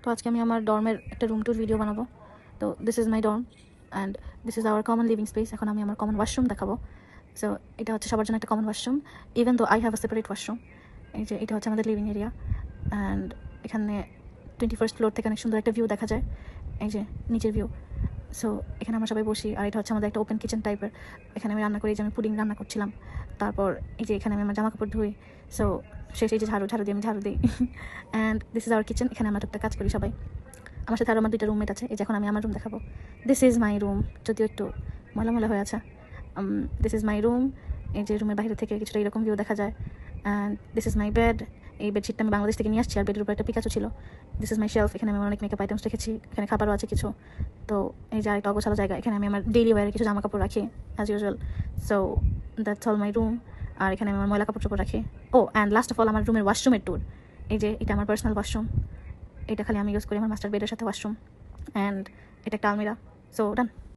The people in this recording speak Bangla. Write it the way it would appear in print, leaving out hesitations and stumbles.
তো আজকে আমি আমার ডর্মের একটা রুম টুর ভিডিও বানাবো। তো this is my dorm and this is our common living space. এখন আমি আমার কমন ওয়াশরুম দেখাবো। সো এটা হচ্ছে সবার জন্য একটা common washroom, even though I have a separate washroom. এই যে এটা হচ্ছে আমাদের লিভিং এরিয়া অ্যান্ড এখানে 21st ফ্লোর থেকে অনেক সুন্দর একটা ভিউ দেখা যায়, এই যে নিচের ভিউ। সো এখানে আমরা সবাই বসি, আর এটা হচ্ছে আমাদের একটা ওপেন কিচেন টাইপের। এখানে আমি রান্না করি, যে আমি পুডিং রান্না করছিলাম। তারপর এই যে এখানে আমি আমার জামা কাপড় ধুই। সো শেষ এই যে ঝাড়ু দিয়ে আমি ঝাড়ু দিই and this is our kitchen. এখানে আমরা টুকটাক কাজ করি সবাই। আমার সাথে আরও আমার 2টা রুমমেট আছে। এই যে এখন আমি আমার রুম দেখাবো। দিস ইজ মাই রুম, যদিও একটু ময়লা হয়ে আছে। This is my room. এই যে রুমের বাইরে থেকে কিছুটা এরকম ভিউ দেখা যায়। And this is my bed. এই বেডশিটটা আমি বাংলাদেশ থেকে নিয়ে আসছি, আর বেডের উপর একটা পিকাচু ছিল। This is my shelf. এখানে আমি অনেক মেকআপ আইটেমস রেখেছি, এখানে খাবারও আছে কিছু। তো এই যে আরেকটা অগোছালো জায়গা, এখানে আমি আমার ডেইলি ওয়ারের কিছু জামা কাপড় রাখি as usual. So that's all my room. আর এখানে আমি আমার ময়লা কাপড় চোপড় রাখি। Oh and last of all আমার রুমের ওয়াশরুমের ট্যুর। এই যে এটা আমার পার্সোনাল ওয়াশরুম, এটা খালি আমি ইউজ করি আমার মাস্টার বেডের সাথে ওয়াশরুম, অ্যান্ড এটা একটা আলমিরা। সো ডান।